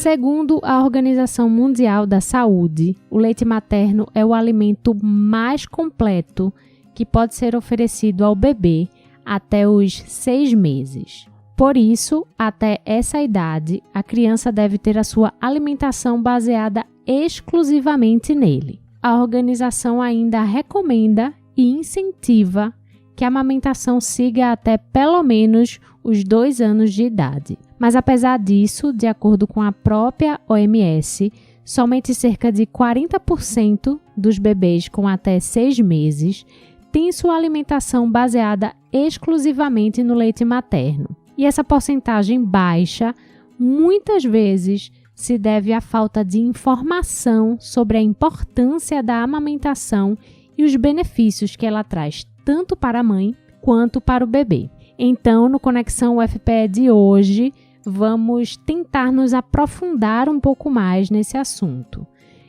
Segundo a Organização Mundial da Saúde, o leite materno é o alimento mais completo que pode ser oferecido ao bebê até os 6 meses. Por isso, até essa idade, a criança deve ter a sua alimentação baseada exclusivamente nele. A organização ainda recomenda e incentiva que a amamentação siga até pelo menos os 2 anos de idade. Mas apesar disso, de acordo com a própria OMS, somente cerca de 40% dos bebês com até 6 meses têm sua alimentação baseada exclusivamente no leite materno. E essa porcentagem baixa, muitas vezes, se deve à falta de informação sobre a importância da amamentação e os benefícios que ela traz tanto para a mãe quanto para o bebê. Então, no Conexão UFPE de hoje, vamos tentar nos aprofundar um pouco mais nesse assunto.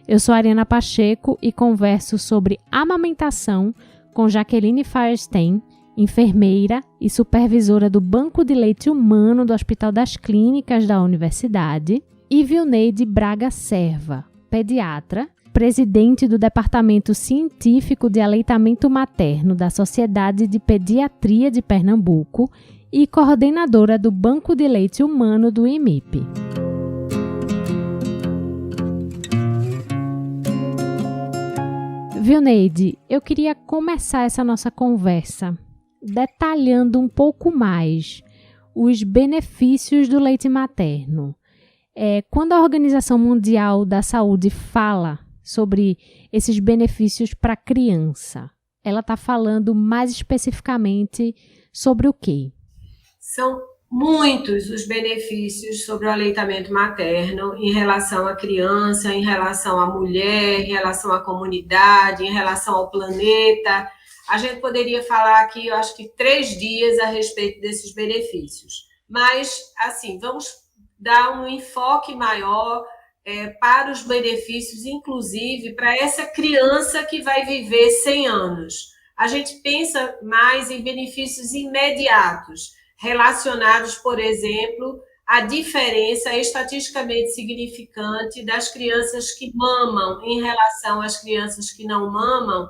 Eu sou a Ariana Pacheco e converso sobre amamentação com Jaqueline Firestein, enfermeira e supervisora do Banco de Leite Humano do Hospital das Clínicas da Universidade, e Vilneide Braga Serva, pediatra, presidente do Departamento Científico de Aleitamento Materno da Sociedade de Pediatria de Pernambuco e coordenadora do Banco de Leite Humano do IMIP. Vilneide, eu queria começar essa nossa conversa detalhando um pouco mais os benefícios do leite materno. Quando a Organização Mundial da Saúde fala sobre esses benefícios para a criança, ela está falando mais especificamente sobre o quê? São muitos os benefícios sobre o aleitamento materno em relação à criança, em relação à mulher, em relação à comunidade, em relação ao planeta. A gente poderia falar aqui, eu acho que 3 dias a respeito desses benefícios. Mas, assim, vamos dar um enfoque maior para os benefícios, inclusive para essa criança que vai viver 100 anos. A gente pensa mais em benefícios imediatos, relacionados, por exemplo, à diferença estatisticamente significante das crianças que mamam em relação às crianças que não mamam,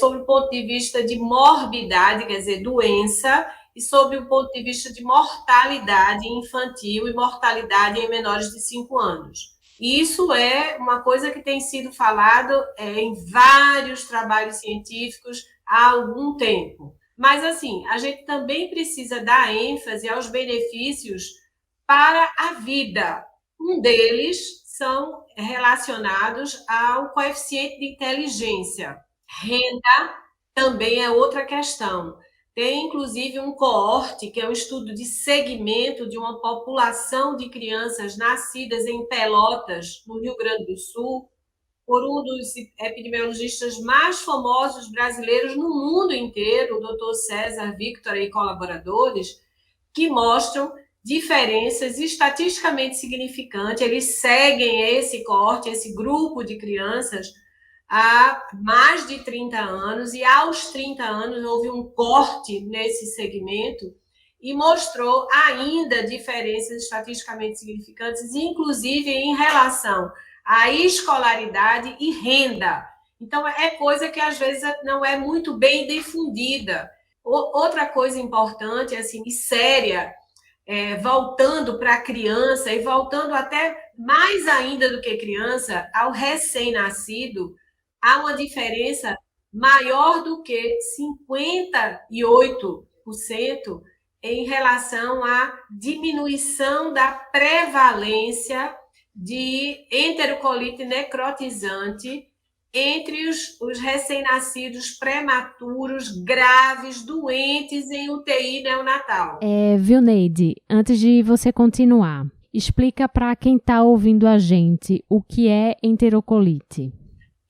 sob o ponto de vista de morbidade, quer dizer, doença, e sob o ponto de vista de mortalidade infantil e mortalidade em menores de 5 anos. Isso é uma coisa que tem sido falado em vários trabalhos científicos há algum tempo. Mas, assim, a gente também precisa dar ênfase aos benefícios para a vida. Um deles são relacionados ao coeficiente de inteligência. Renda também é outra questão. Tem, inclusive, um coorte, que é um estudo de segmento de uma população de crianças nascidas em Pelotas, no Rio Grande do Sul, por um dos epidemiologistas mais famosos brasileiros no mundo inteiro, o Dr. César Victor e colaboradores, que mostram diferenças estatisticamente significantes. Eles seguem esse coorte, esse grupo de crianças, há mais de 30 anos, e aos 30 anos houve um corte nesse segmento e mostrou ainda diferenças estatisticamente significantes, inclusive em relação à escolaridade e renda. Então, é coisa que às vezes não é muito bem difundida. Outra coisa importante, assim, e séria, voltando para a criança e voltando até mais ainda do que criança, ao recém-nascido, há uma diferença maior do que 58% em relação à diminuição da prevalência de enterocolite necrotizante entre os recém-nascidos prematuros, graves, doentes em UTI neonatal. Vilneide, antes de você continuar, explica para quem está ouvindo a gente o que é enterocolite.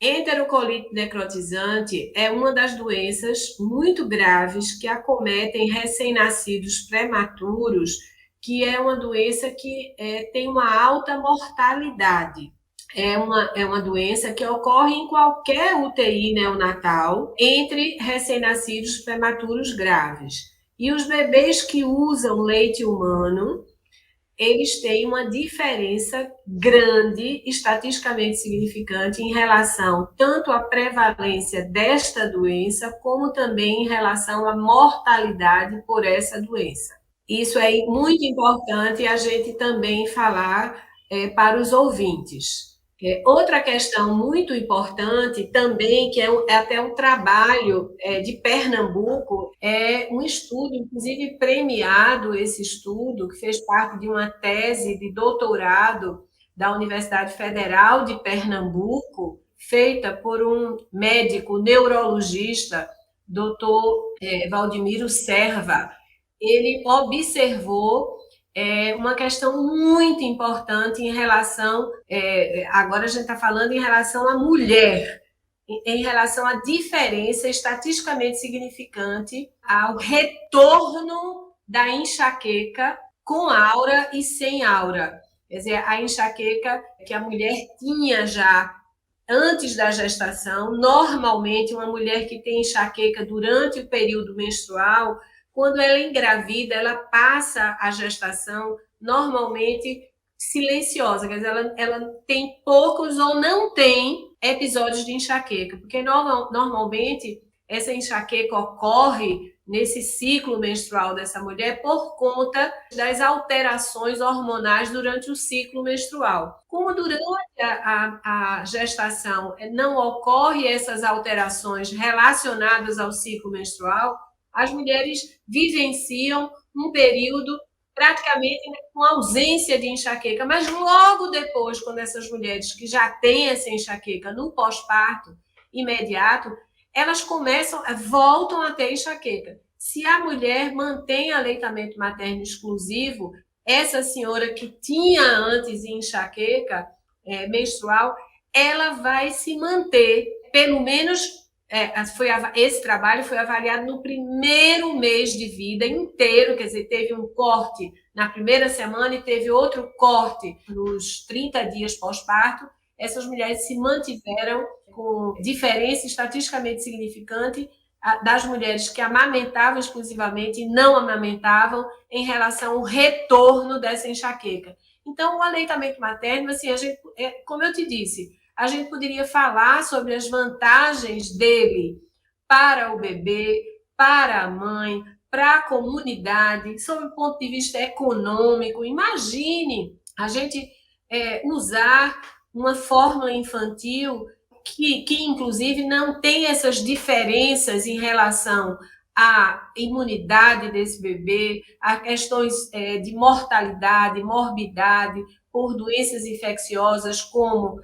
Enterocolite necrotizante é uma das doenças muito graves que acometem recém-nascidos prematuros, que é uma doença que tem uma alta mortalidade. É uma doença que ocorre em qualquer UTI neonatal entre recém-nascidos prematuros graves. E os bebês que usam leite humano eles têm uma diferença grande, estatisticamente significante, em relação tanto à prevalência desta doença, como também em relação à mortalidade por essa doença. Isso é muito importante a gente também falar para os ouvintes. Outra questão muito importante também, que é até um trabalho de Pernambuco, é um estudo, inclusive premiado esse estudo, que fez parte de uma tese de doutorado da Universidade Federal de Pernambuco, feita por um médico neurologista, doutor Valdemiro Serva. Ele observou uma questão muito importante em relação, agora a gente está falando em relação à mulher, em relação à diferença estatisticamente significante ao retorno da enxaqueca com aura e sem aura. Quer dizer, a enxaqueca que a mulher tinha já antes da gestação, normalmente uma mulher que tem enxaqueca durante o período menstrual, quando ela engravida, ela passa a gestação normalmente silenciosa, quer dizer, ela tem poucos ou não tem episódios de enxaqueca, porque normalmente essa enxaqueca ocorre nesse ciclo menstrual dessa mulher por conta das alterações hormonais durante o ciclo menstrual. Como durante a gestação não ocorrem essas alterações relacionadas ao ciclo menstrual, as mulheres vivenciam um período praticamente com ausência de enxaqueca, mas logo depois, quando essas mulheres que já têm essa enxaqueca no pós-parto imediato, elas voltam a ter enxaqueca. Se a mulher mantém aleitamento materno exclusivo, essa senhora que tinha antes enxaqueca menstrual, ela vai se manter, pelo menos esse trabalho foi avaliado no primeiro mês de vida inteiro, quer dizer, teve um corte na primeira semana e teve outro corte nos 30 dias pós-parto. Essas mulheres se mantiveram com diferença estatisticamente significante das mulheres que amamentavam exclusivamente e não amamentavam em relação ao retorno dessa enxaqueca. Então, o aleitamento materno, assim, como eu te disse, a gente poderia falar sobre as vantagens dele para o bebê, para a mãe, para a comunidade, sob o ponto de vista econômico. Imagine a gente usar uma fórmula infantil que inclusive não tem essas diferenças em relação à imunidade desse bebê, a questões de mortalidade, morbidade por doenças infecciosas como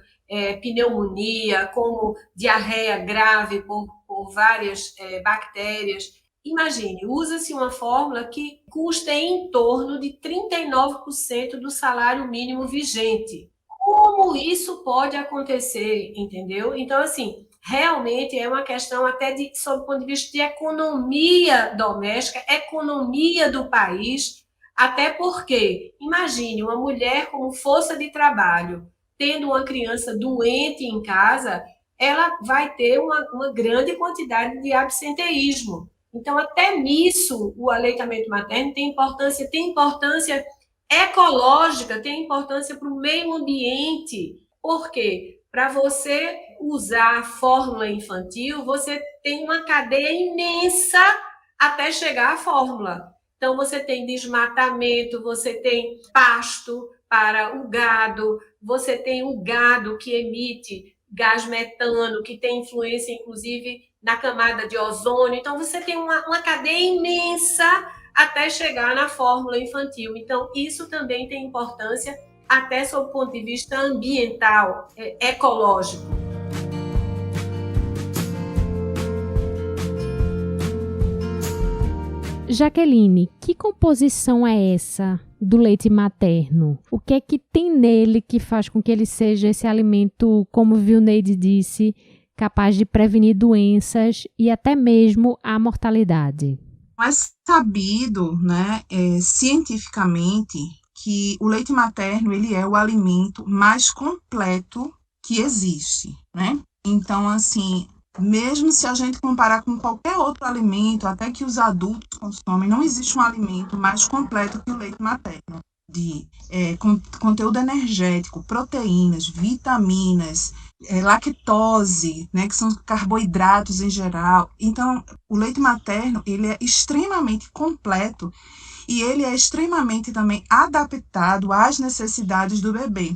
pneumonia, como diarreia grave por várias bactérias. Imagine, usa-se uma fórmula que custa em torno de 39% do salário mínimo vigente. Como isso pode acontecer, entendeu? Então, assim, realmente é uma questão até sob o ponto de vista de economia doméstica, economia do país, até porque, imagine, uma mulher como força de trabalho, tendo uma criança doente em casa, ela vai ter uma grande quantidade de absenteísmo. Então, até nisso, o aleitamento materno tem importância ecológica, tem importância para o meio ambiente. Por quê? Para você usar a fórmula infantil, você tem uma cadeia imensa até chegar à fórmula. Então, você tem desmatamento, você tem pasto para o gado, você tem o gado que emite gás metano, que tem influência, inclusive, na camada de ozônio. Então, você tem uma cadeia imensa até chegar na fórmula infantil. Então, isso também tem importância até sob o ponto de vista ambiental, ecológico. Jaqueline, que composição é essa do leite materno? O que é que tem nele que faz com que ele seja esse alimento, como Vilneide disse, capaz de prevenir doenças e até mesmo a mortalidade? É sabido, né, cientificamente, que o leite materno ele é o alimento mais completo que existe, né? Então, assim, mesmo se a gente comparar com qualquer outro alimento, até que os adultos consomem, não existe um alimento mais completo que o leite materno. conteúdo energético, proteínas, vitaminas, lactose, né, que são carboidratos em geral. Então, o leite materno, ele é extremamente completo e ele é extremamente também adaptado às necessidades do bebê.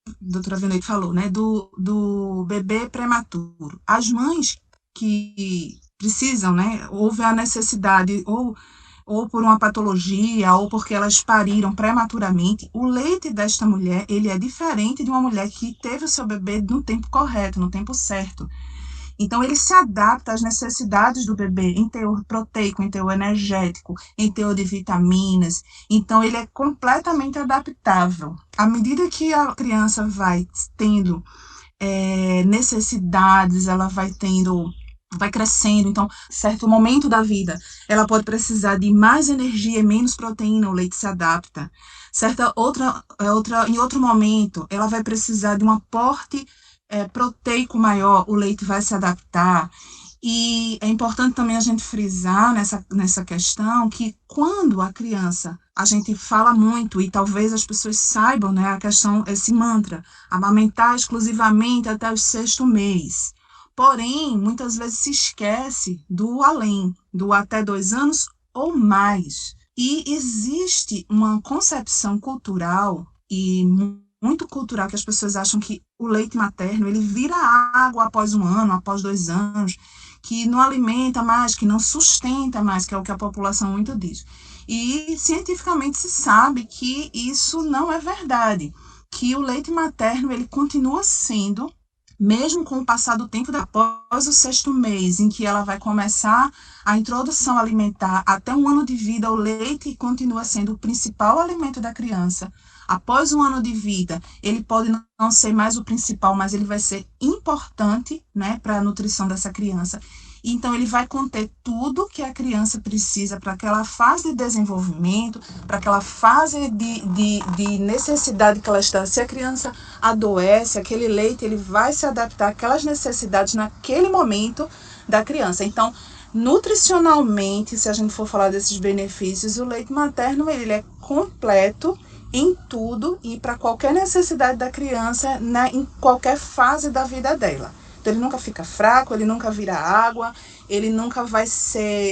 A doutora Violeta falou, né, do bebê prematuro. As mães que precisam, né, houve a necessidade, ou por uma patologia, ou porque elas pariram prematuramente, o leite desta mulher, ele é diferente de uma mulher que teve o seu bebê no tempo correto, no tempo certo. Então, ele se adapta às necessidades do bebê, em teor proteico, em teor energético, em teor de vitaminas. Então, ele é completamente adaptável. À medida que a criança vai tendo necessidades, ela vai crescendo, então, certo momento da vida, ela pode precisar de mais energia e menos proteína, o leite se adapta. Em outro momento, ela vai precisar de um aporte proteico maior, o leite vai se adaptar. E é importante também a gente frisar nessa questão que quando a criança, a gente fala muito, e talvez as pessoas saibam, né, a questão, esse mantra, amamentar exclusivamente até o 6º mês. Porém, muitas vezes se esquece do além, do até 2 anos ou mais. E existe uma concepção cultural e muito cultural que as pessoas acham que o leite materno ele vira água após 1 ano, após 2 anos, que não alimenta mais, que não sustenta mais, que é o que a população muito diz. E cientificamente se sabe que isso não é verdade, que o leite materno ele continua sendo, mesmo com o passar do tempo após o 6º mês, em que ela vai começar a introdução alimentar, até 1 ano de vida, o leite continua sendo o principal alimento da criança. Após 1 ano de vida, ele pode não ser mais o principal, mas ele vai ser importante, né, para a nutrição dessa criança. Então, ele vai conter tudo que a criança precisa para aquela fase de desenvolvimento, para aquela fase de necessidade que ela está. Se a criança adoece, aquele leite ele vai se adaptar àquelas necessidades naquele momento da criança. Então, nutricionalmente, se a gente for falar desses benefícios, o leite materno ele é completo em tudo e para qualquer necessidade da criança, né, em qualquer fase da vida dela. Então, ele nunca fica fraco, ele nunca vira água, ele nunca vai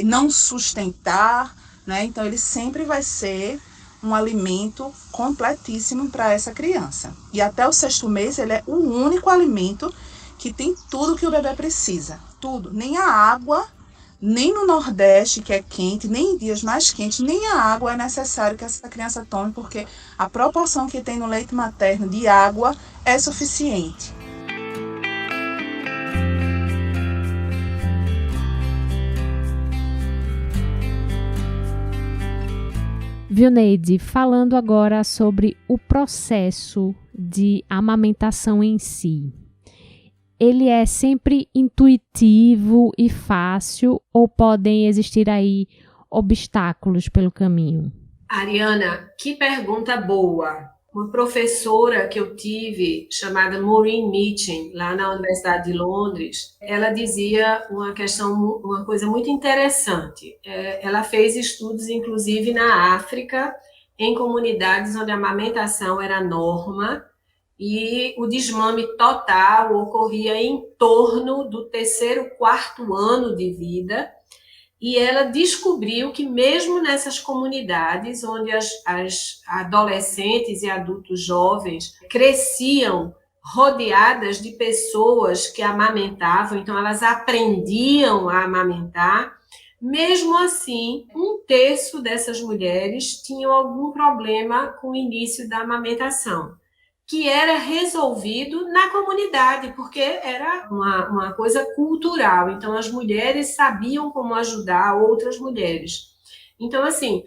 não sustentar, né? Então, ele sempre vai ser um alimento completíssimo para essa criança. E até o 6º mês, ele é o único alimento que tem tudo que o bebê precisa. Tudo. Nem a água, nem no Nordeste, que é quente, nem em dias mais quentes, nem a água é necessário que essa criança tome, porque a proporção que tem no leite materno de água é suficiente. Vilneide, falando agora sobre o processo de amamentação em si. Ele é sempre intuitivo e fácil ou podem existir aí obstáculos pelo caminho? Ariana, que pergunta boa. Uma professora que eu tive, chamada Maureen Mitchell, lá na Universidade de Londres, ela dizia uma coisa muito interessante. Ela fez estudos, inclusive, na África, em comunidades onde a amamentação era norma, e o desmame total ocorria em torno do 3º, 4º ano de vida, e ela descobriu que mesmo nessas comunidades onde as adolescentes e adultos jovens cresciam rodeadas de pessoas que amamentavam, então elas aprendiam a amamentar, mesmo assim, 1/3 dessas mulheres tinham algum problema com o início da amamentação, que era resolvido na comunidade, porque era uma coisa cultural. Então, as mulheres sabiam como ajudar outras mulheres. Então, assim,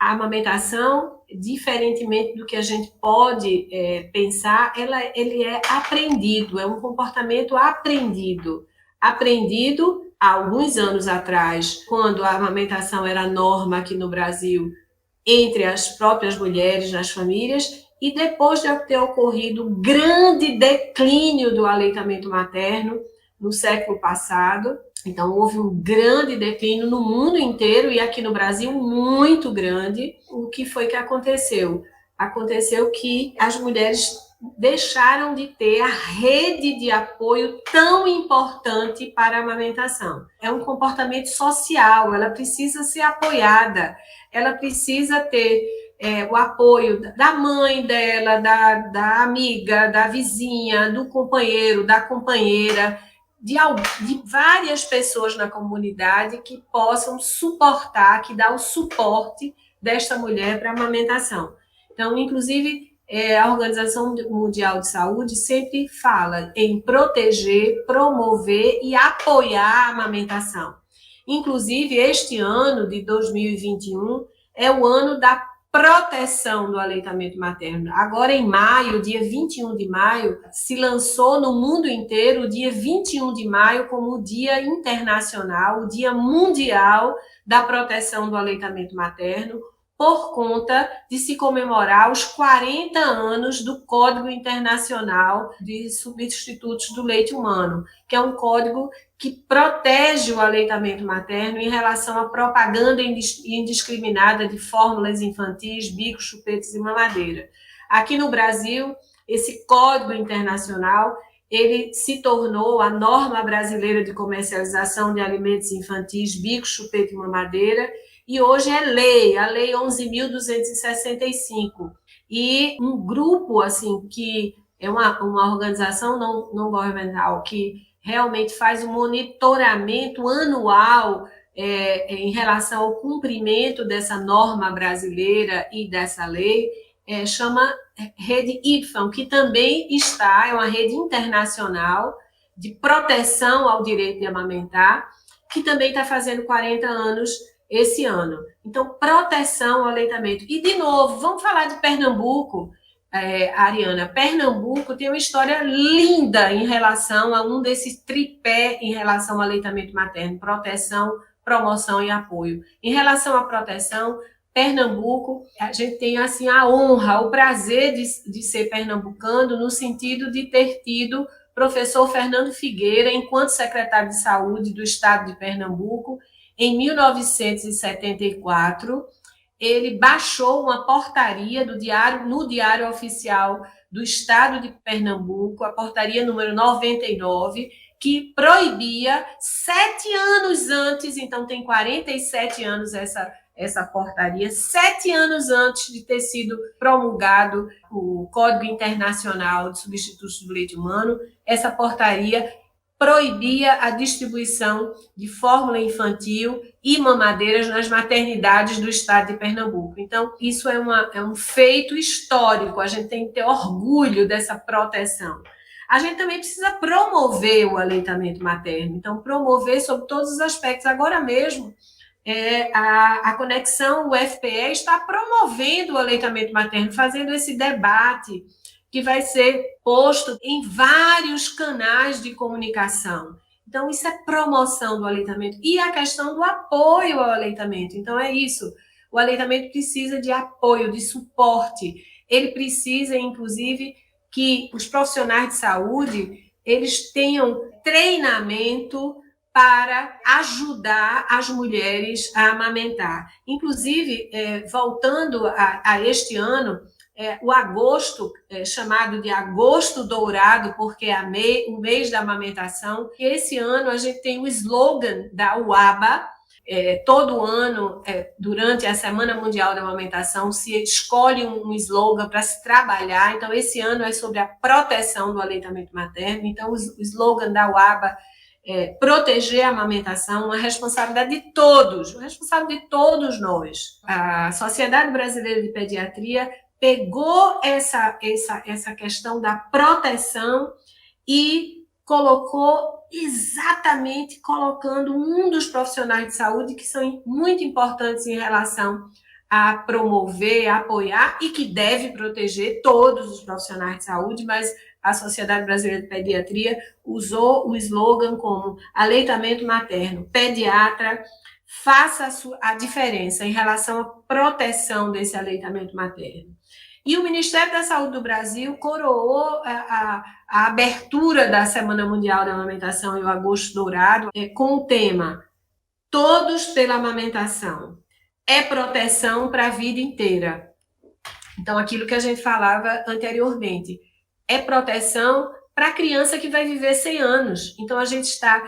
a amamentação, diferentemente do que a gente pode pensar, ele é aprendido, é um comportamento aprendido. Aprendido há alguns anos atrás, quando a amamentação era norma aqui no Brasil, entre as próprias mulheres, nas famílias, e depois de ter ocorrido um grande declínio do aleitamento materno no século passado. Então, houve um grande declínio no mundo inteiro e aqui no Brasil muito grande. O que foi que aconteceu? aconteceu que as mulheres deixaram de ter a rede de apoio tão importante para a amamentação. É um comportamento social, ela precisa ser apoiada, ela precisa ter o apoio da mãe dela, da amiga, da vizinha, do companheiro, da companheira, de várias pessoas na comunidade que possam suportar, que dá o suporte desta mulher para a amamentação. Então, inclusive, a Organização Mundial de Saúde sempre fala em proteger, promover e apoiar a amamentação. Inclusive, este ano de 2021 é o ano da proteção do aleitamento materno. Agora, em maio, dia 21 de maio, se lançou no mundo inteiro o dia 21 de maio como o Dia Internacional, o Dia Mundial da Proteção do Aleitamento Materno, por conta de se comemorar os 40 anos do Código Internacional de Substitutos do Leite Humano, que é um código que protege o aleitamento materno em relação à propaganda indiscriminada de fórmulas infantis, bicos, chupetes e mamadeira. Aqui no Brasil, esse Código Internacional ele se tornou a norma brasileira de comercialização de alimentos infantis, bicos, chupete e mamadeira, e hoje é lei, a Lei 11.265. E um grupo, assim, que é uma organização não governamental que realmente faz um monitoramento anual em relação ao cumprimento dessa norma brasileira e dessa lei, chama Rede IPFAM, que também é uma rede internacional de proteção ao direito de amamentar, que também está fazendo 40 anos esse ano. Então, proteção ao aleitamento. E, de novo, vamos falar de Pernambuco, Ariana. Pernambuco tem uma história linda em relação a um desses tripé em relação ao aleitamento materno: proteção, promoção e apoio. Em relação à proteção, Pernambuco, a gente tem assim a honra, o prazer de ser pernambucano, no sentido de ter tido professor Fernando Figueira, enquanto secretário de Saúde do Estado de Pernambuco, em 1974, ele baixou uma portaria no Diário Oficial do Estado de Pernambuco, a portaria número 99, que proibia 7 anos antes, então tem 47 anos essa portaria, 7 anos antes de ter sido promulgado o Código Internacional de Substitutos do Leite Humano, essa portaria proibia a distribuição de fórmula infantil e mamadeiras nas maternidades do estado de Pernambuco. Então, isso é um feito histórico, a gente tem que ter orgulho dessa proteção. A gente também precisa promover o aleitamento materno, então promover sobre todos os aspectos. Agora mesmo, a Conexão UFPE está promovendo o aleitamento materno, fazendo esse debate que vai ser posto em vários canais de comunicação. Então, isso é promoção do aleitamento. E a questão do apoio ao aleitamento. Então, é isso. O aleitamento precisa de apoio, de suporte. Ele precisa, inclusive, que os profissionais de saúde eles tenham treinamento para ajudar as mulheres a amamentar. Inclusive, voltando a este ano, o agosto, chamado de agosto dourado, porque é o mês da amamentação, e esse ano a gente tem o slogan da UABA. Todo ano, durante a Semana Mundial da Amamentação, se escolhe um slogan para se trabalhar. Então, esse ano é sobre a proteção do aleitamento materno. Então, o slogan da UABA proteger a amamentação, uma responsabilidade de todos, uma responsabilidade de todos nós. A Sociedade Brasileira de Pediatria pegou essa questão da proteção e colocando um dos profissionais de saúde que são muito importantes em relação a promover, a apoiar e que deve proteger todos os profissionais de saúde, mas a Sociedade Brasileira de Pediatria usou o slogan como aleitamento materno, pediatra, faça a diferença em relação à proteção desse aleitamento materno. E o Ministério da Saúde do Brasil coroou a abertura da Semana Mundial da Amamentação e o Agosto Dourado com o tema Todos pela Amamentação. É proteção para a vida inteira. Então, aquilo que a gente falava anteriormente, é proteção para a criança que vai viver 100 anos. Então, a gente está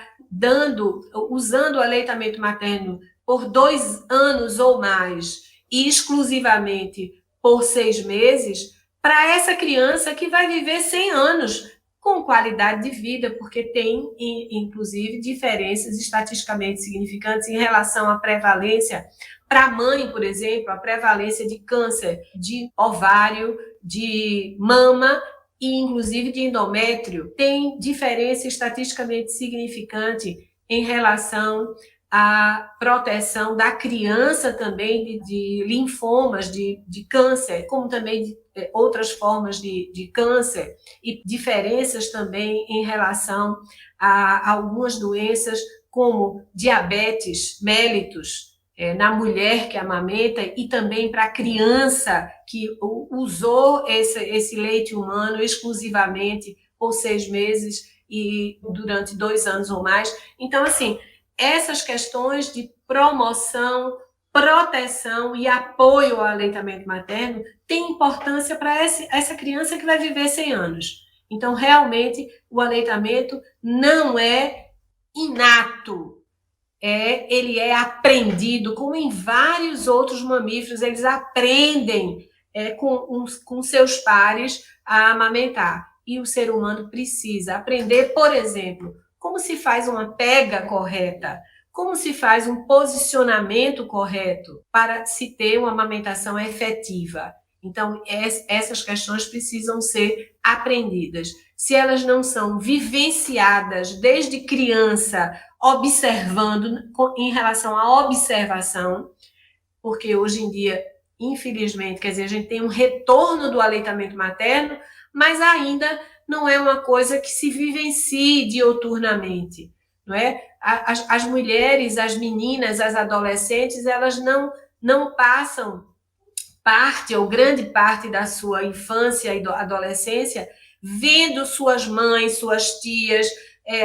usando o aleitamento materno por 2 anos ou mais, e exclusivamente por 6 meses, para essa criança que vai viver 100 anos com qualidade de vida, porque tem, inclusive, diferenças estatisticamente significantes em relação à prevalência. Para a mãe, por exemplo, a prevalência de câncer de ovário, de mama e, inclusive, de endométrio tem diferença estatisticamente significante em relação à proteção da criança também de linfomas, de câncer, como também de outras formas de câncer, e diferenças também em relação a algumas doenças como diabetes mellitus, na mulher que amamenta, e também para a criança que usou esse leite humano exclusivamente por 6 meses e durante 2 anos ou mais. Então, assim, essas questões de promoção, proteção e apoio ao aleitamento materno têm importância para essa criança que vai viver 100 anos. Então, realmente, o aleitamento não é inato, ele é aprendido, como em vários outros mamíferos, eles aprendem com seus pares a amamentar. E o ser humano precisa aprender, por exemplo, como se faz uma pega correta, como se faz um posicionamento correto para se ter uma amamentação efetiva. Então, essas questões precisam ser aprendidas. Se elas não são vivenciadas desde criança, observando, em relação à observação, porque hoje em dia, infelizmente, quer dizer, a gente tem um retorno do aleitamento materno, mas ainda não é uma coisa que se vivencie dioturnamente, não é? As mulheres, as meninas, as adolescentes, elas não passam parte ou grande parte da sua infância e adolescência vendo suas mães, suas tias,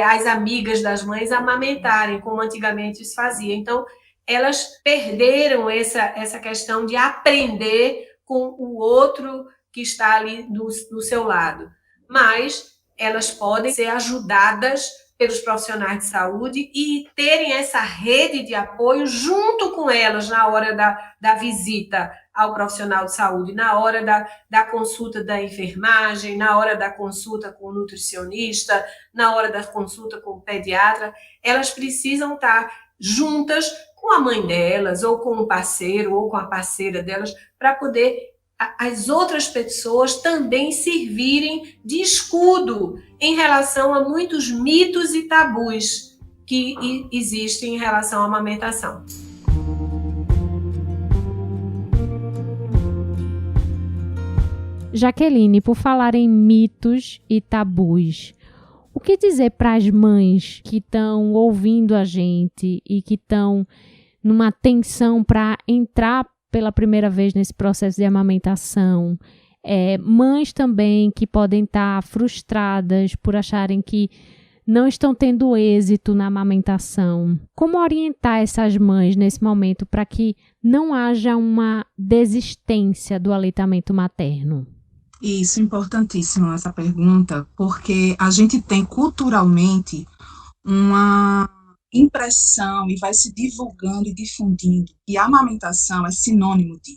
as amigas das mães amamentarem, como antigamente se fazia. Então, elas perderam essa questão de aprender com o outro que está ali do seu lado. Mas elas podem ser ajudadas pelos profissionais de saúde e terem essa rede de apoio junto com elas na hora da visita ao profissional de saúde, na hora da consulta da enfermagem, na hora da consulta com o nutricionista, na hora da consulta com o pediatra. Elas precisam estar juntas com a mãe delas, ou com o parceiro, ou com a parceira delas, para poder as outras pessoas também servirem de escudo em relação a muitos mitos e tabus que existem em relação à amamentação. Jaqueline, por falar em mitos e tabus, o que dizer para as mães que estão ouvindo a gente e que estão numa tensão para entrar pela primeira vez nesse processo de amamentação? Mães também que podem estar frustradas por acharem que não estão tendo êxito na amamentação. Como orientar essas mães nesse momento para que não haja uma desistência do aleitamento materno? Isso, importantíssimo essa pergunta, porque a gente tem culturalmente uma impressão e vai se divulgando e difundindo que a amamentação é sinônimo de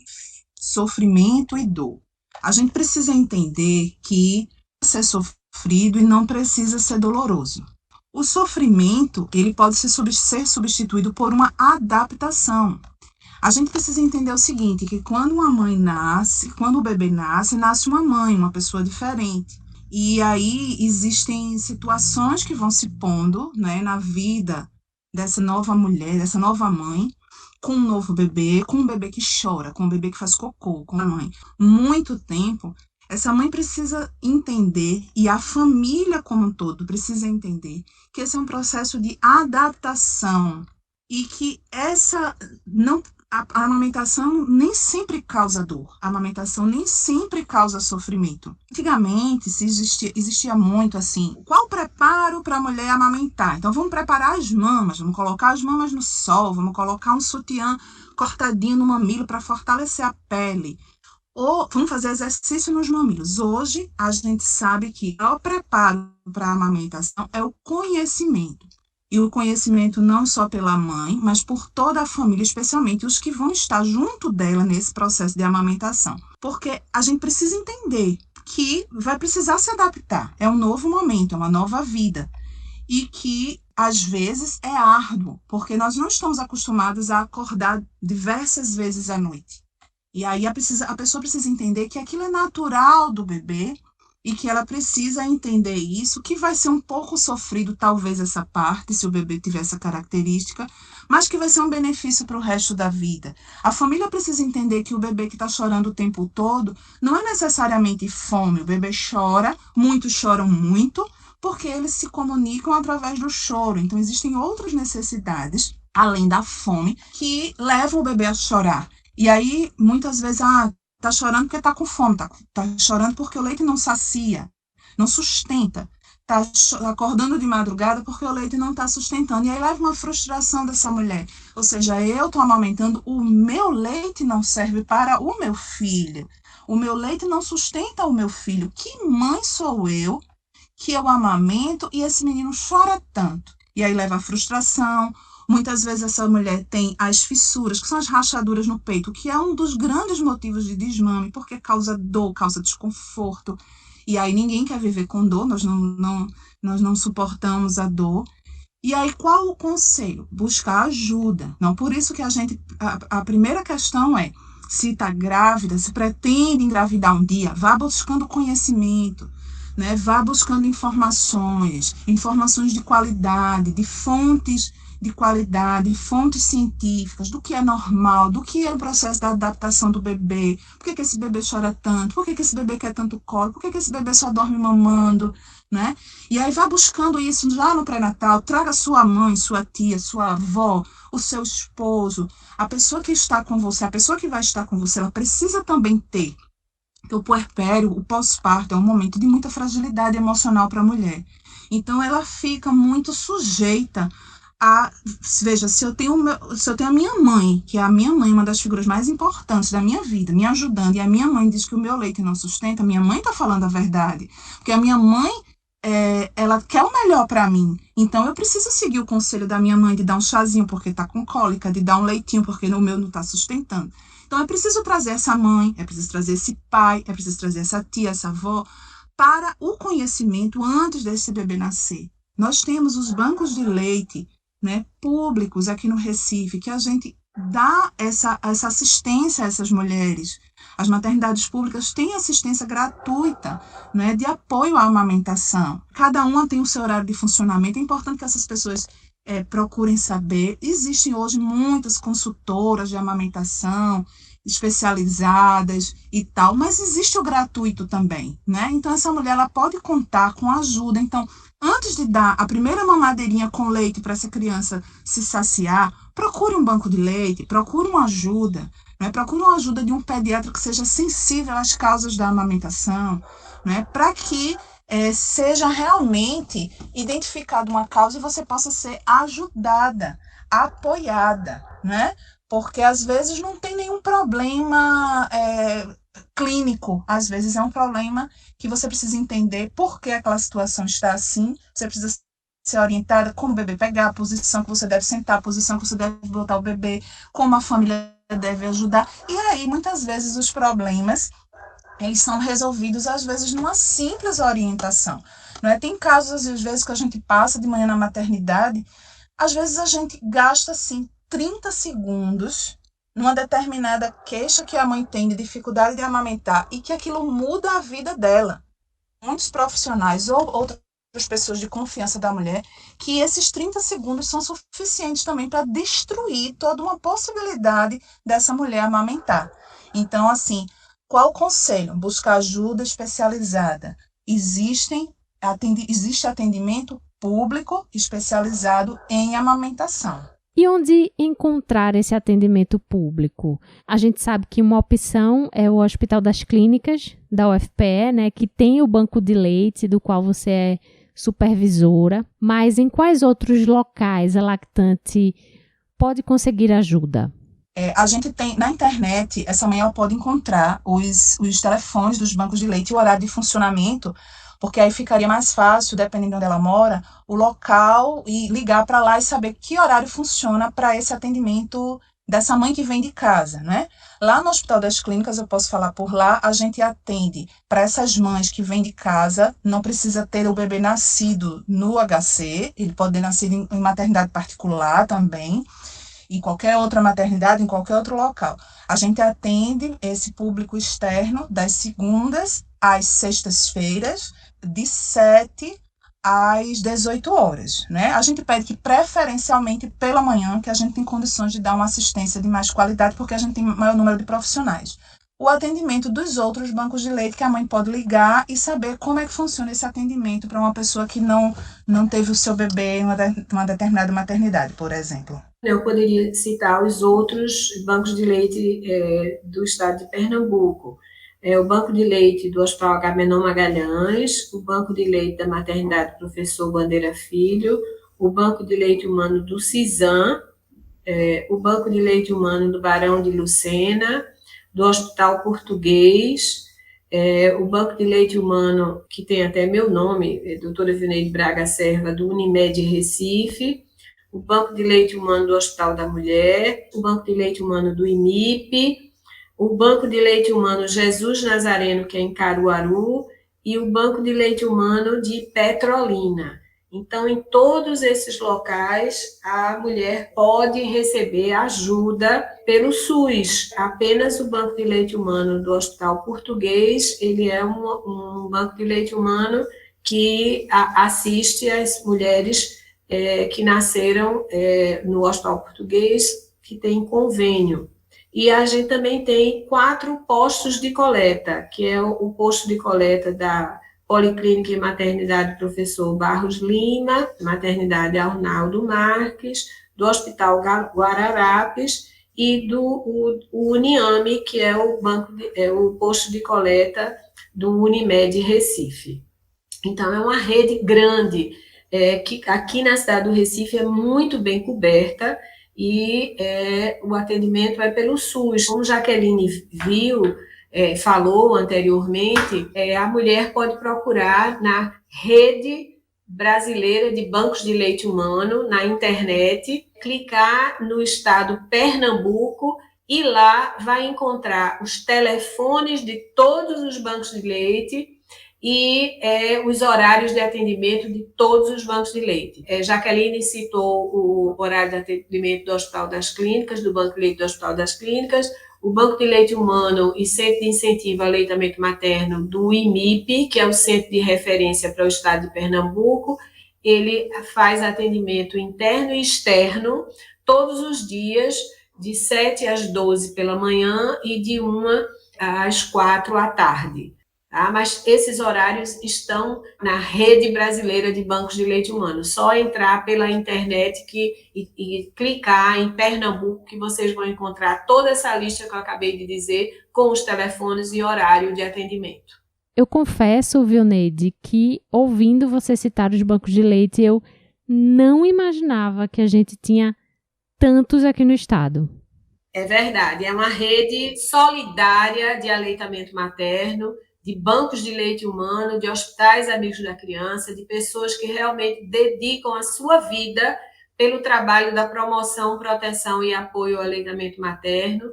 sofrimento e dor. A gente precisa entender que ser sofrido e não precisa ser doloroso. O sofrimento, ele pode ser substituído por uma adaptação. A gente precisa entender o seguinte, que quando uma mãe nasce, quando o bebê nasce uma mãe, uma pessoa diferente. E aí existem situações que vão se pondo, né, na vida dessa nova mulher, dessa nova mãe, com um novo bebê, com um bebê que chora, com um bebê que faz cocô, com a mãe. Muito tempo, essa mãe precisa entender, e a família como um todo precisa entender, que esse é um processo de adaptação e que a amamentação nem sempre causa dor, a amamentação nem sempre causa sofrimento. Antigamente existia muito assim, qual o preparo para a mulher amamentar? Então vamos preparar as mamas, vamos colocar as mamas no sol, vamos colocar um sutiã cortadinho no mamilo para fortalecer a pele. Ou vamos fazer exercício nos mamilos. Hoje, a gente sabe que o preparo para a amamentação é o conhecimento. E o conhecimento não só pela mãe, mas por toda a família, especialmente os que vão estar junto dela nesse processo de amamentação. Porque a gente precisa entender que vai precisar se adaptar. É um novo momento, é uma nova vida. E que, às vezes, é árduo, porque nós não estamos acostumados a acordar diversas vezes à noite. E aí a pessoa precisa entender que aquilo é natural do bebê e que ela precisa entender isso, que vai ser um pouco sofrido, talvez, essa parte, se o bebê tiver essa característica, mas que vai ser um benefício para o resto da vida. A família precisa entender que o bebê que está chorando o tempo todo não é necessariamente fome. O bebê chora, muitos choram muito, porque eles se comunicam através do choro. Então, existem outras necessidades, além da fome, que levam o bebê a chorar. E aí, muitas vezes, tá chorando porque tá com fome, tá chorando porque o leite não sacia, não sustenta, tá acordando de madrugada porque o leite não tá sustentando. E aí leva uma frustração dessa mulher. Ou seja, eu tô amamentando, o meu leite não serve para o meu filho. O meu leite não sustenta o meu filho. Que mãe sou eu que eu amamento e esse menino chora tanto? E aí leva a frustração. Muitas vezes essa mulher tem as fissuras, que são as rachaduras no peito, que é um dos grandes motivos de desmame, porque causa dor, causa desconforto. E aí ninguém quer viver com dor, nós não suportamos a dor. E aí qual o conselho? Buscar ajuda. Não, por isso que a primeira questão é, se está grávida, se pretende engravidar um dia, vá buscando conhecimento. Né? Vá buscando informações de qualidade, de fontes de qualidade, fontes científicas, do que é normal, do que é o processo da adaptação do bebê, por que esse bebê chora tanto, por que esse bebê quer tanto colo, por que esse bebê só dorme mamando, né? E aí vá buscando isso lá no pré-natal, traga sua mãe, sua tia, sua avó, o seu esposo, a pessoa que está com você, a pessoa que vai estar com você, ela precisa também ter. O puerpério, o pós-parto, é um momento de muita fragilidade emocional para a mulher. Então, ela fica muito sujeita a... Veja, se eu tenho a minha mãe, que é a minha mãe, uma das figuras mais importantes da minha vida, me ajudando, e a minha mãe diz que o meu leite não sustenta, a minha mãe está falando a verdade. Porque a minha mãe, ela quer o melhor para mim. Então, eu preciso seguir o conselho da minha mãe de dar um chazinho porque está com cólica, de dar um leitinho porque o meu não está sustentando. Então, é preciso trazer essa mãe, é preciso trazer esse pai, é preciso trazer essa tia, essa avó, para o conhecimento antes desse bebê nascer. Nós temos os bancos de leite, né, públicos aqui no Recife, que a gente dá essa assistência a essas mulheres. As maternidades públicas têm assistência gratuita, né, de apoio à amamentação. Cada uma tem o seu horário de funcionamento. É importante que essas pessoas procurem saber. Existem hoje muitas consultoras de amamentação especializadas e tal, mas existe o gratuito também, né? Então, essa mulher ela pode contar com ajuda. Então, antes de dar a primeira mamadeirinha com leite para essa criança se saciar, procure um banco de leite, procure uma ajuda, né? Procure uma ajuda de um pediatra que seja sensível às causas da amamentação, né? Para que seja realmente identificada uma causa e você possa ser ajudada, apoiada, né? Porque às vezes não tem nenhum problema clínico, às vezes é um problema que você precisa entender por que aquela situação está assim, você precisa ser orientada como o bebê pegar, a posição que você deve sentar, a posição que você deve botar o bebê, como a família deve ajudar. E aí, muitas vezes, os problemas eles são resolvidos, às vezes, numa simples orientação. Não é? Tem casos, às vezes, que a gente passa de manhã na maternidade, às vezes a gente gasta, assim, 30 segundos numa determinada queixa que a mãe tem de dificuldade de amamentar e que aquilo muda a vida dela. Muitos profissionais ou outras pessoas de confiança da mulher, que esses 30 segundos são suficientes também para destruir toda uma possibilidade dessa mulher amamentar. Então, assim, qual o conselho? Buscar ajuda especializada. Existe atendimento público especializado em amamentação. E onde encontrar esse atendimento público? A gente sabe que uma opção é o Hospital das Clínicas, da UFPE, né, que tem o banco de leite, do qual você é supervisora. Mas em quais outros locais a lactante pode conseguir ajuda? A gente tem, na internet, essa mãe ela pode encontrar os telefones dos bancos de leite e o horário de funcionamento, porque aí ficaria mais fácil, dependendo de onde ela mora, o local e ligar para lá e saber que horário funciona para esse atendimento dessa mãe que vem de casa, né? Lá no Hospital das Clínicas, eu posso falar por lá, a gente atende para essas mães que vêm de casa, não precisa ter o bebê nascido no HC, ele pode nascer em maternidade particular também, em qualquer outra maternidade, em qualquer outro local. A gente atende esse público externo das segundas às sextas-feiras, de 7 às 18 horas, né? A gente pede que preferencialmente pela manhã, que a gente tem condições de dar uma assistência de mais qualidade, porque a gente tem maior número de profissionais. O atendimento dos outros bancos de leite, que a mãe pode ligar e saber como é que funciona esse atendimento para uma pessoa que não teve o seu bebê em uma determinada maternidade, por exemplo. Eu poderia citar os outros bancos de leite do estado de Pernambuco. O Banco de Leite do Hospital Agamenon Magalhães, o Banco de Leite da Maternidade Professor Bandeira Filho, o Banco de Leite Humano do CISAM, o Banco de Leite Humano do Barão de Lucena, do Hospital Português, o Banco de Leite Humano, que tem até meu nome, doutora Vineide Braga Serva, do Unimed Recife, o Banco de Leite Humano do Hospital da Mulher, o Banco de Leite Humano do IMIP, o Banco de Leite Humano Jesus Nazareno, que é em Caruaru, e o Banco de Leite Humano de Petrolina. Então, em todos esses locais, a mulher pode receber ajuda pelo SUS. Apenas o Banco de Leite Humano do Hospital Português, ele é um banco de leite humano que assiste as mulheres que nasceram no Hospital Português, que tem convênio. E a gente também tem 4 postos de coleta, que é o posto de coleta da Policlínica e Maternidade Professor Barros Lima, Maternidade Arnaldo Marques, do Hospital Guararapes e do Uniame, que é o posto de coleta do Unimed Recife. Então, é uma rede grande, que aqui na cidade do Recife é muito bem coberta, e o atendimento é pelo SUS. Como Jaqueline falou anteriormente, a mulher pode procurar na Rede Brasileira de Bancos de Leite Humano, na internet, clicar no estado Pernambuco e lá vai encontrar os telefones de todos os bancos de leite e os horários de atendimento de todos os bancos de leite. Jaqueline citou o horário de atendimento do Hospital das Clínicas, do Banco de Leite do Hospital das Clínicas, o Banco de Leite Humano e Centro de Incentivo ao Aleitamento Materno do IMIP, que é o centro de referência para o estado de Pernambuco. Ele faz atendimento interno e externo todos os dias, de 7 às 12 pela manhã e de 1 às 4 à tarde. Tá? Mas esses horários estão na Rede Brasileira de Bancos de Leite Humano. Só entrar pela internet e clicar em Pernambuco que vocês vão encontrar toda essa lista que eu acabei de dizer com os telefones e horário de atendimento. Eu confesso, Vilneide, que ouvindo você citar os bancos de leite, eu não imaginava que a gente tinha tantos aqui no estado. É verdade, é uma rede solidária de aleitamento materno, de bancos de leite humano, de hospitais amigos da criança, de pessoas que realmente dedicam a sua vida pelo trabalho da promoção, proteção e apoio ao aleitamento materno,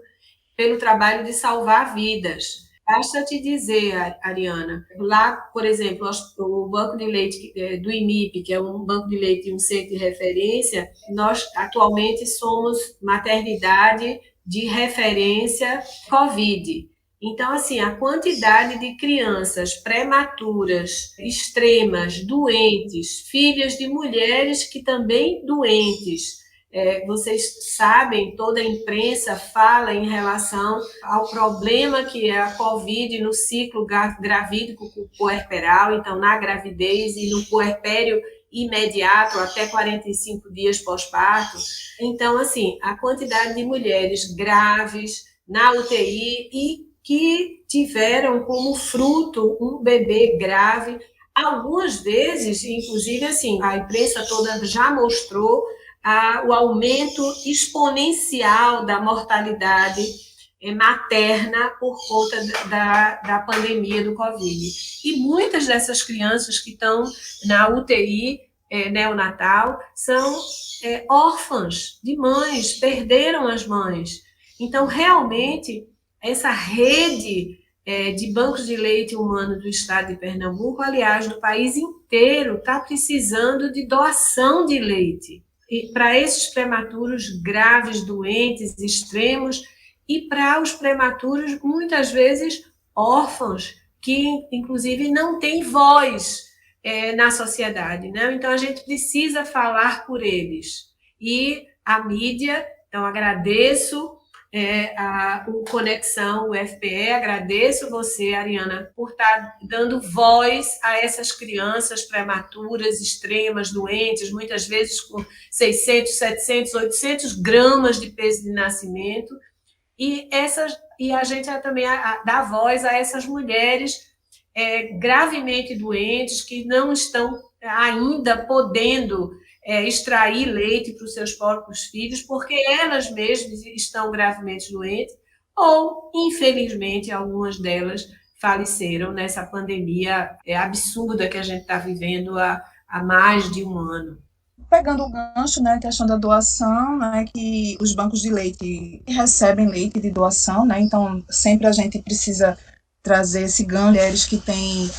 pelo trabalho de salvar vidas. Basta te dizer, Ariana, lá, por exemplo, o banco de leite do IMIP, que é um banco de leite e um centro de referência, nós atualmente somos maternidade de referência COVID. Então, assim, a quantidade de crianças prematuras, extremas, doentes, filhas de mulheres que também doentes. Vocês sabem, toda a imprensa fala em relação ao problema que é a COVID no ciclo gravídico puerperal, então na gravidez e no puerpério imediato, até 45 dias pós-parto. Então, assim, a quantidade de mulheres graves na UTI e que tiveram como fruto um bebê grave, algumas vezes, inclusive, assim, a imprensa toda já mostrou o aumento exponencial da mortalidade materna por conta da pandemia do Covid. E muitas dessas crianças que estão na UTI neonatal são órfãs de mães, perderam as mães. Então, realmente, essa rede de bancos de leite humano do estado de Pernambuco, aliás, do país inteiro, está precisando de doação de leite. E para esses prematuros graves, doentes, extremos, e para os prematuros, muitas vezes, órfãos, que, inclusive, não têm voz na sociedade, né? Então, a gente precisa falar por eles. E a mídia, então, agradeço o Conexão, o FPE, agradeço você, Ariana, por estar dando voz a essas crianças prematuras, extremas, doentes, muitas vezes com 600, 700, 800 gramas de peso de nascimento, e a gente também dá voz a essas mulheres gravemente doentes, que não estão ainda podendo extrair leite para os seus próprios filhos, porque elas mesmas estão gravemente doentes, ou, infelizmente, algumas delas faleceram nessa pandemia absurda que a gente está vivendo há mais de um ano. Pegando o gancho, né, a questão da doação, né, que os bancos de leite recebem leite de doação, né, então sempre a gente precisa trazer esse ganho, mulheres que têm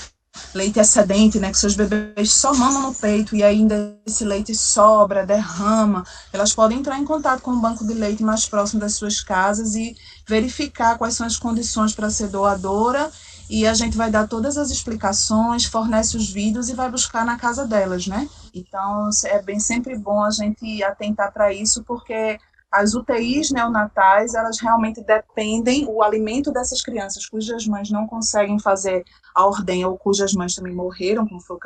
leite excedente, né, que seus bebês só mamam no peito e ainda esse leite sobra, derrama, elas podem entrar em contato com o banco de leite mais próximo das suas casas e verificar quais são as condições para ser doadora, e a gente vai dar todas as explicações, fornece os vídeos e vai buscar na casa delas, né? Então, é sempre bom a gente atentar para isso, porque as UTIs neonatais, elas realmente dependem, o alimento dessas crianças cujas mães não conseguem fazer a ordenha ou cujas mães também morreram, como foi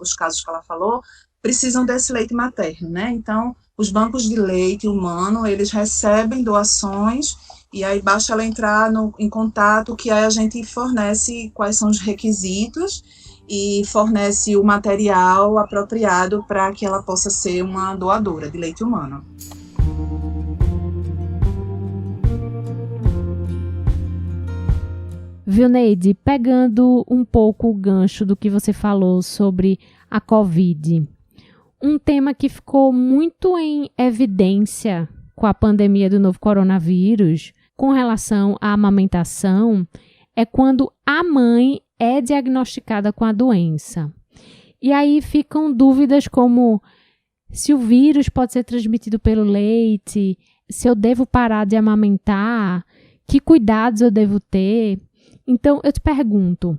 os casos que ela falou, precisam desse leite materno, né? Então, os bancos de leite humano, eles recebem doações, e aí basta ela entrar em contato, que aí a gente fornece quais são os requisitos e fornece o material apropriado para que ela possa ser uma doadora de leite humano. Vilneide, pegando um pouco o gancho do que você falou sobre a Covid, um tema que ficou muito em evidência com a pandemia do novo coronavírus, com relação à amamentação, é quando a mãe é diagnosticada com a doença. E aí ficam dúvidas como se o vírus pode ser transmitido pelo leite, se eu devo parar de amamentar, que cuidados eu devo ter. Então, eu te pergunto,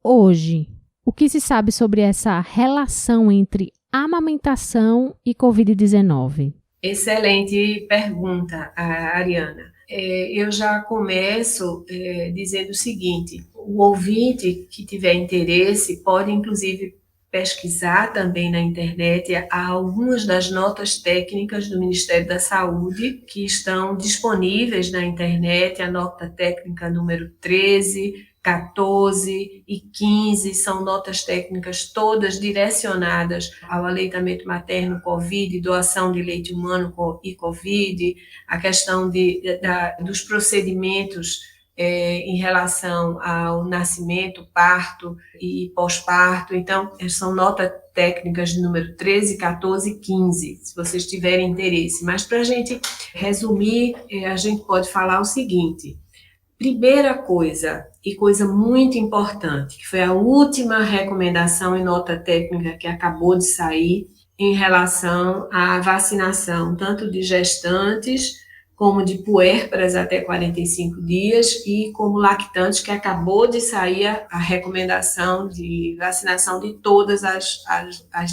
hoje, o que se sabe sobre essa relação entre amamentação e Covid-19? Excelente pergunta, Ariana. Eu já começo dizendo o seguinte: o ouvinte que tiver interesse pode, inclusive, pesquisar também na internet algumas das notas técnicas do Ministério da Saúde que estão disponíveis na internet. A nota técnica número 13, 14 e 15 são notas técnicas todas direcionadas ao aleitamento materno Covid, doação de leite humano e Covid, a questão dos procedimentos em relação ao nascimento, parto e pós-parto. Então, são notas técnicas de número 13, 14 e 15, se vocês tiverem interesse. Mas, para a gente resumir, a gente pode falar o seguinte: primeira coisa, e coisa muito importante, que foi a última recomendação e nota técnica que acabou de sair em relação à vacinação, tanto de gestantes como de puérperas até 45 dias e como lactantes, que acabou de sair a recomendação de vacinação de todas as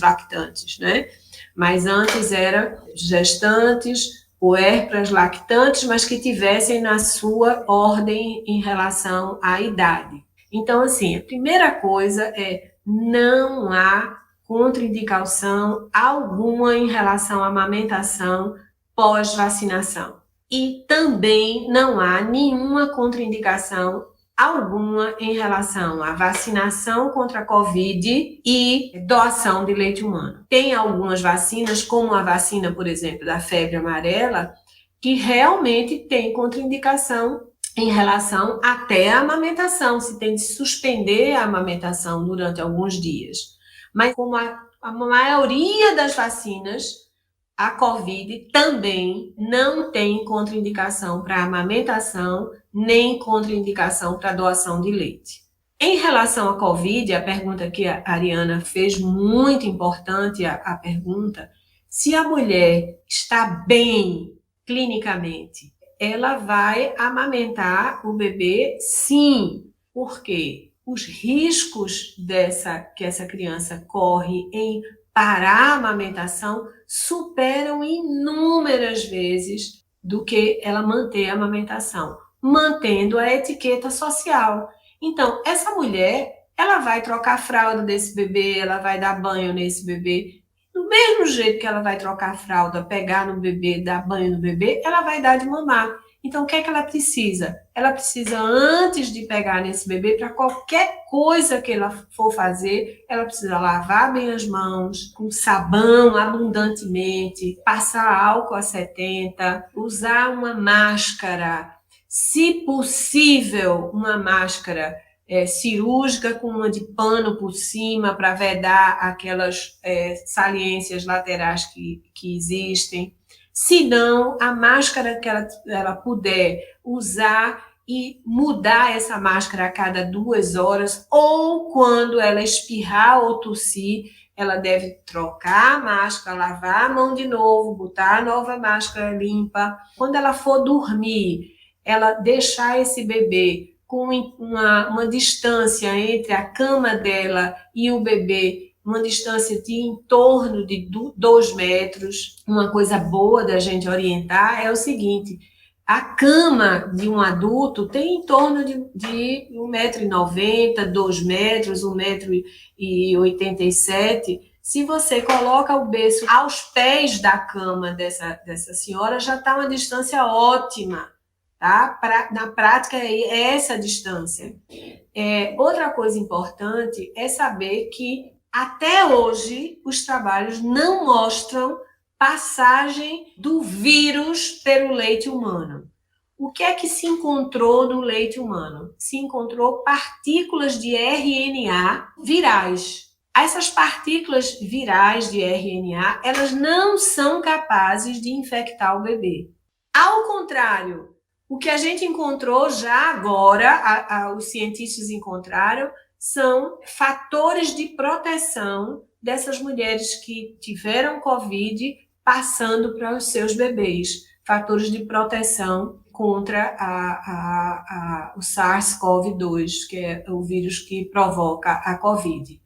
lactantes, né? Mas antes era gestantes, puérperas, lactantes, mas que tivessem na sua ordem em relação à idade. Então, assim, a primeira coisa é: não há contraindicação alguma em relação à amamentação pós-vacinação. E também não há nenhuma contraindicação alguma em relação à vacinação contra a Covid e doação de leite humano. Tem algumas vacinas, como a vacina, por exemplo, da febre amarela, que realmente tem contraindicação em relação até à amamentação, se tem de suspender a amamentação durante alguns dias. Mas como a maioria das vacinas, a Covid também não tem contraindicação para amamentação, nem contraindicação para doação de leite. Em relação à Covid, a pergunta que a Ariana fez, muito importante a pergunta, se a mulher está bem clinicamente, ela vai amamentar o bebê, sim, porque os riscos que essa criança corre em parar a amamentação superam inúmeras vezes do que ela manter a amamentação, mantendo a etiqueta social. Então, essa mulher, ela vai trocar a fralda desse bebê, ela vai dar banho nesse bebê. Do mesmo jeito que ela vai trocar a fralda, pegar no bebê, dar banho no bebê, ela vai dar de mamar. Então, o que é que ela precisa? Ela precisa, antes de pegar nesse bebê, para qualquer coisa que ela for fazer, ela precisa lavar bem as mãos, com sabão abundantemente, passar álcool a 70, usar uma máscara, se possível, uma máscara cirúrgica com uma de pano por cima para vedar aquelas saliências laterais que existem. Se não, a máscara que ela puder usar e mudar essa máscara a cada 2 horas, ou quando ela espirrar ou tossir, ela deve trocar a máscara, lavar a mão de novo, botar a nova máscara limpa. Quando ela for dormir, ela deixar esse bebê com uma distância entre a cama dela e o bebê, uma distância de em torno de 2 metros. Uma coisa boa da gente orientar é o seguinte: a cama de um adulto tem em torno de 1,90 m, 2 metros, 1,87 m. Se você coloca o berço aos pés da cama dessa senhora, já está uma distância ótima. Tá? Na prática, é essa distância. Outra coisa importante é saber que, até hoje, os trabalhos não mostram passagem do vírus pelo leite humano. O que é que se encontrou no leite humano? Se encontrou partículas de RNA virais. Essas partículas virais de RNA, elas não são capazes de infectar o bebê. Ao contrário, o que a gente encontrou já agora, os cientistas encontraram, são fatores de proteção dessas mulheres que tiveram Covid passando para os seus bebês. Fatores de proteção contra o SARS-CoV-2, que é o vírus que provoca a Covid.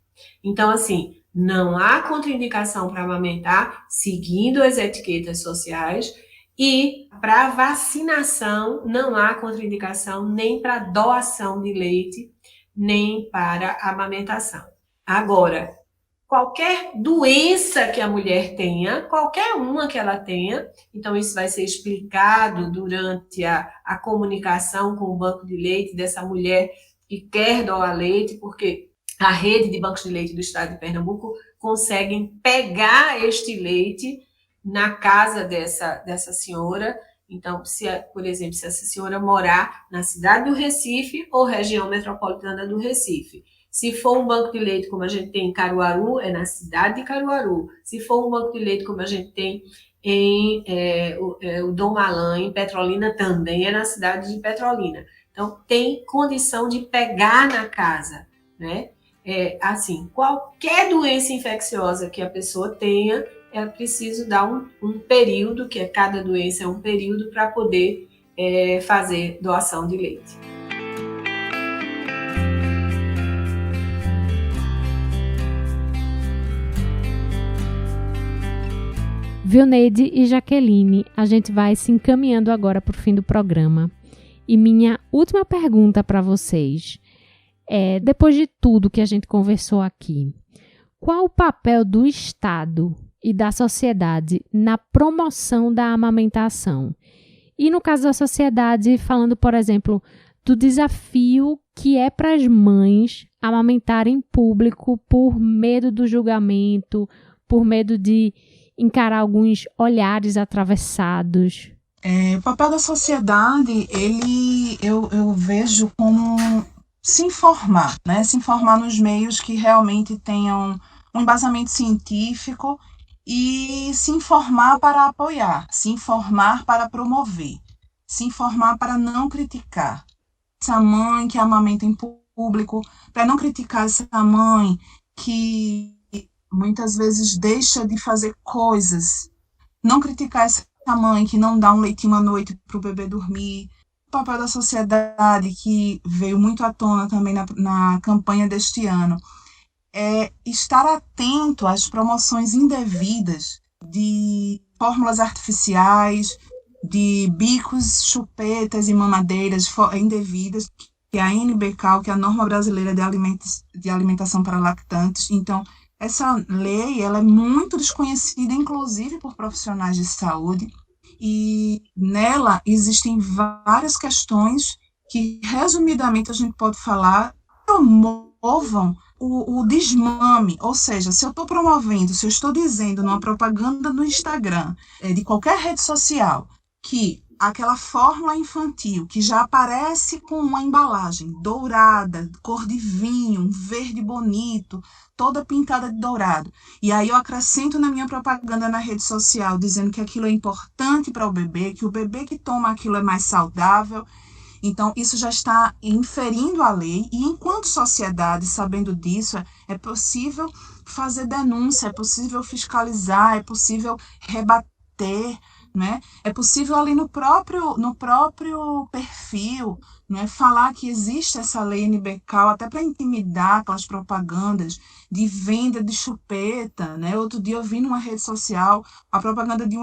Então, assim, não há contraindicação para amamentar, seguindo as etiquetas sociais. E para vacinação não há contraindicação nem para doação de leite, nem para amamentação. Agora, qualquer doença que a mulher tenha, qualquer uma que ela tenha, então isso vai ser explicado durante a comunicação com o banco de leite dessa mulher que quer doar leite, porque a rede de bancos de leite do estado de Pernambuco conseguem pegar este leite na casa dessa senhora. Então, por exemplo, se essa senhora morar na cidade do Recife ou região metropolitana do Recife, se for um banco de leite como a gente tem em Caruaru, é na cidade de Caruaru. Se for um banco de leite como a gente tem em o Dom Malan, em Petrolina, também é na cidade de Petrolina. Então, tem condição de pegar na casa, né? Assim, qualquer doença infecciosa que a pessoa tenha, é preciso dar um período, que cada doença é um período, para poder fazer doação de leite. Vilneide e Jaqueline, a gente vai se encaminhando agora para o fim do programa. E minha última pergunta para vocês é, depois de tudo que a gente conversou aqui, qual o papel do Estado e da sociedade na promoção da amamentação? E no caso da sociedade, falando, por exemplo, do desafio que é para as mães amamentarem em público por medo do julgamento, por medo de encarar alguns olhares atravessados. O papel da sociedade, eu vejo como se informar, né? Se informar nos meios que realmente tenham um embasamento científico e se informar para apoiar, se informar para promover, se informar para não criticar. Essa mãe que amamenta em público, para não criticar essa mãe que muitas vezes deixa de fazer coisas, não criticar essa mãe que não dá um leitinho à noite para o bebê dormir. O papel da sociedade, que veio muito à tona também na campanha deste ano, é estar atento às promoções indevidas de fórmulas artificiais, de bicos, chupetas e mamadeiras indevidas, que é a NBCAL, que é a Norma Brasileira de Alimentação para Lactantes. Então, essa lei ela é muito desconhecida, inclusive por profissionais de saúde, e nela existem várias questões que, resumidamente, a gente pode falar, promovam o desmame, ou seja, se eu estou promovendo, se eu estou dizendo numa propaganda no Instagram, de qualquer rede social, que aquela fórmula infantil que já aparece com uma embalagem dourada, cor de vinho, um verde bonito, toda pintada de dourado, e aí eu acrescento na minha propaganda na rede social dizendo que aquilo é importante para o bebê, que o bebê que toma aquilo é mais saudável. Então, isso já está inferindo a lei, e enquanto sociedade, sabendo disso, é possível fazer denúncia, é possível fiscalizar, é possível rebater, né? É possível ali no próprio perfil, né, falar que existe essa lei NBCAL, até para intimidar aquelas propagandas de venda de chupeta, né? Outro dia eu vi numa rede social a propaganda de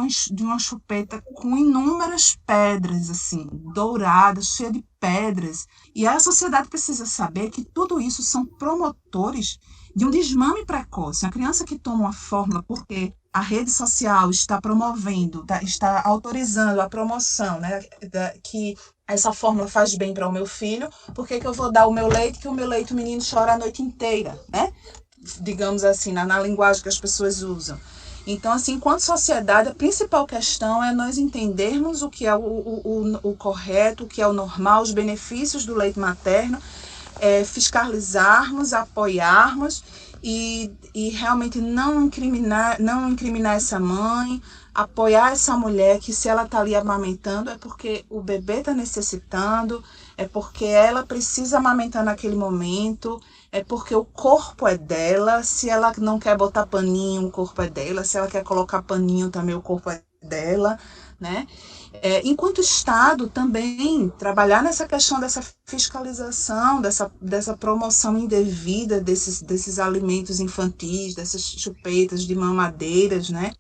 uma chupeta com inúmeras pedras, assim, douradas, cheia de pedras. E a sociedade precisa saber que tudo isso são promotores de um desmame precoce. A criança que toma uma fórmula porque a rede social está promovendo, está autorizando a promoção, né, que essa fórmula faz bem para o meu filho, por que eu vou dar o meu leite, que o meu leite o menino chora a noite inteira, né? Digamos assim, na linguagem que as pessoas usam. Então, assim, enquanto sociedade, a principal questão é nós entendermos o que é o correto, o que é o normal, os benefícios do leite materno, fiscalizarmos, apoiarmos e realmente não incriminar essa mãe, apoiar essa mulher que, se ela está ali amamentando, é porque o bebê está necessitando, é porque ela precisa amamentar naquele momento, é porque o corpo é dela. Se ela não quer botar paninho, o corpo é dela. Se ela quer colocar paninho, também o corpo é dela, né? Enquanto Estado, também trabalhar nessa questão dessa fiscalização, dessa promoção indevida desses alimentos infantis, dessas chupetas de mamadeiras, né?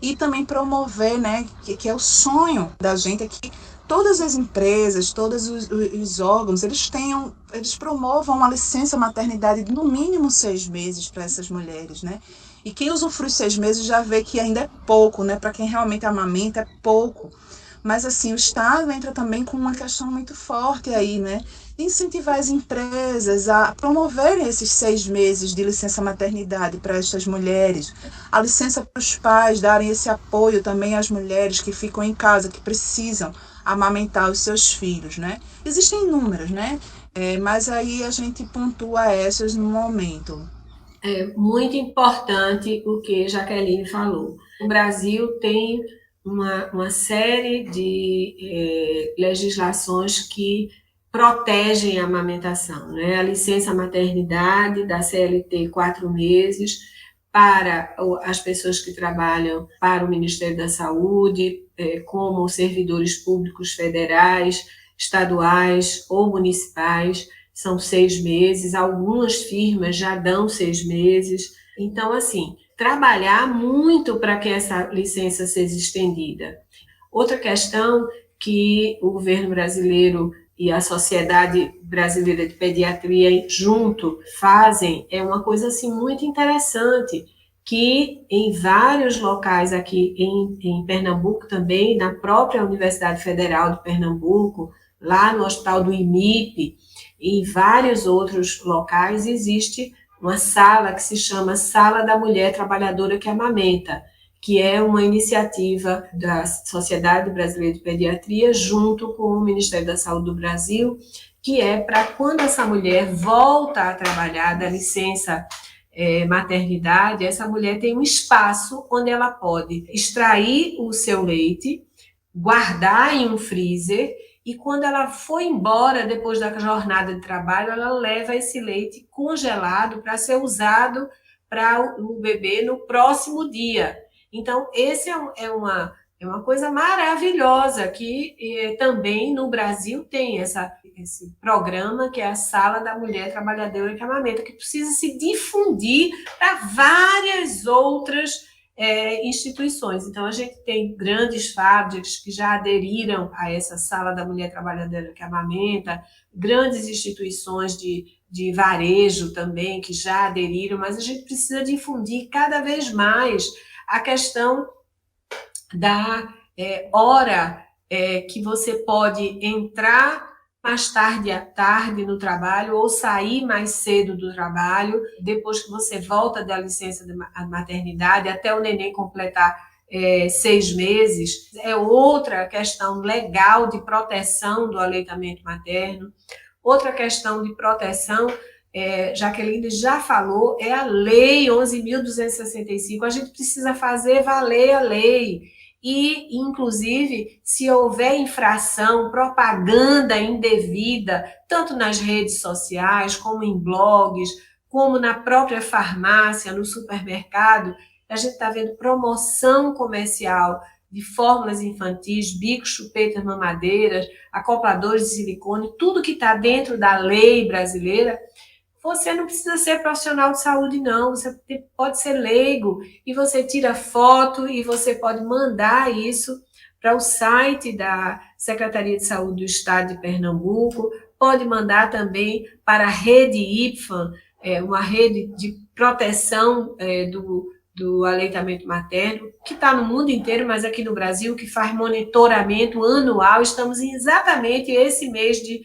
E também promover, né, que é o sonho da gente, é que todas as empresas, todos os órgãos, eles promovam uma licença maternidade de no mínimo 6 meses para essas mulheres, né? E quem usufrui 6 meses já vê que ainda é pouco, né? Para quem realmente amamenta é pouco. Mas, assim, o Estado entra também com uma questão muito forte aí, né? De incentivar as empresas a promoverem esses 6 meses de licença maternidade para estas mulheres, a licença para os pais darem esse apoio também às mulheres que ficam em casa, que precisam amamentar os seus filhos, né? Existem inúmeras, né? Mas aí a gente pontua essas no momento. É muito importante o que Jaqueline falou. O Brasil tem uma série de legislações que protegem a amamentação, né? A licença maternidade da CLT 4 meses para as pessoas que trabalham para o Ministério da Saúde, como servidores públicos federais, estaduais ou municipais, são 6 meses, algumas firmas já dão 6 meses. Então, assim, trabalhar muito para que essa licença seja estendida. Outra questão que o governo brasileiro e a Sociedade Brasileira de Pediatria junto fazem é uma coisa assim muito interessante, que em vários locais aqui em Pernambuco também, na própria Universidade Federal de Pernambuco, lá no Hospital do IMIP e em vários outros locais existe uma sala que se chama Sala da Mulher Trabalhadora que Amamenta, que é uma iniciativa da Sociedade Brasileira de Pediatria junto com o Ministério da Saúde do Brasil, que é para quando essa mulher volta a trabalhar da licença maternidade, essa mulher tem um espaço onde ela pode extrair o seu leite, guardar em um freezer, e quando ela for embora, depois da jornada de trabalho, ela leva esse leite congelado para ser usado para o bebê no próximo dia. Então, esse é uma coisa maravilhosa que também no Brasil tem esse programa que é a Sala da Mulher Trabalhadora que Amamenta, que precisa se difundir para várias outras instituições. Então, a gente tem grandes fábricas que já aderiram a essa Sala da Mulher Trabalhadora que Amamenta, grandes instituições de varejo também que já aderiram, mas a gente precisa difundir cada vez mais a questão da hora que você pode entrar mais tarde à tarde no trabalho ou sair mais cedo do trabalho, depois que você volta da licença de maternidade, até o neném completar 6 meses. É outra questão legal de proteção do aleitamento materno. Outra questão de proteção, Jaqueline já falou, é a Lei 11.265. A gente precisa fazer valer a lei. E, inclusive, se houver infração, propaganda indevida, tanto nas redes sociais, como em blogs, como na própria farmácia, no supermercado, a gente está vendo promoção comercial de fórmulas infantis, bicos, chupetas, mamadeiras, acopladores de silicone, tudo que está dentro da lei brasileira. Você não precisa ser profissional de saúde, não. Você pode ser leigo e você tira foto e você pode mandar isso para o site da Secretaria de Saúde do Estado de Pernambuco, pode mandar também para a rede IPFAM, uma rede de proteção do aleitamento materno, que está no mundo inteiro, mas aqui no Brasil, que faz monitoramento anual. Estamos exatamente esse mês de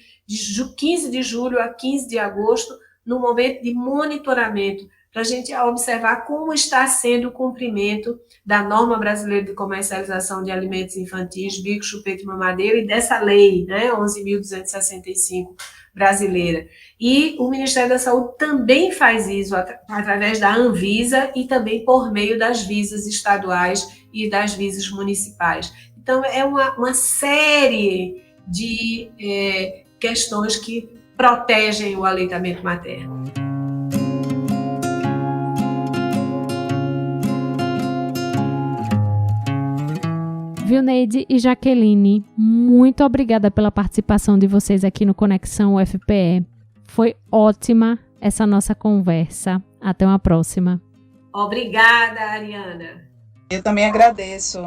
15 de julho a 15 de agosto, no momento de monitoramento, para a gente observar como está sendo o cumprimento da norma brasileira de comercialização de alimentos infantis, bico, chupeta e mamadeira, e dessa lei, 11.265 brasileira. E o Ministério da Saúde também faz isso através da Anvisa e também por meio das visas estaduais e das visas municipais. Então, é uma série de questões que protegem o aleitamento materno. Vilneide e Jaqueline, muito obrigada pela participação de vocês aqui no Conexão UFPE. Foi ótima essa nossa conversa. Até uma próxima. Obrigada, Ariana. Eu também agradeço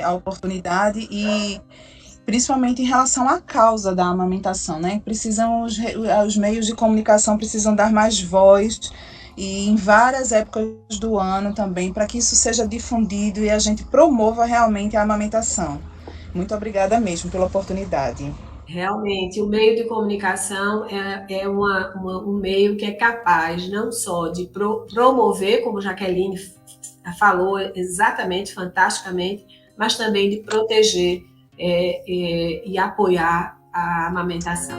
a oportunidade e principalmente em relação à causa da amamentação, né? Os meios de comunicação precisam dar mais voz e em várias épocas do ano também, para que isso seja difundido e a gente promova realmente a amamentação. Muito obrigada mesmo pela oportunidade. Realmente, o meio de comunicação é um meio que é capaz não só de promover, como Jaqueline falou exatamente, fantasticamente, mas também de proteger e apoiar a amamentação.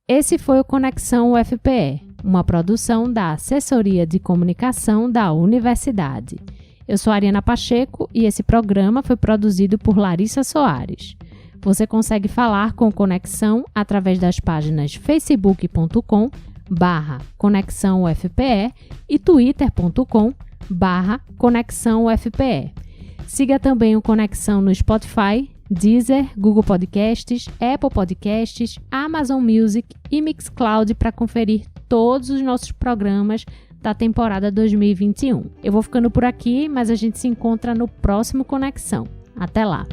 Esse foi o Conexão UFPE, uma produção da Assessoria de Comunicação da Universidade. Eu sou Ariana Pacheco e esse programa foi produzido por Larissa Soares. Você consegue falar com Conexão através das páginas facebook.com/Conexão UFPE e twitter.com/Conexão UFPE. Siga também o Conexão no Spotify, Deezer, Google Podcasts, Apple Podcasts, Amazon Music e Mixcloud para conferir todos os nossos programas da temporada 2021. Eu vou ficando por aqui, mas a gente se encontra no próximo Conexão. Até lá!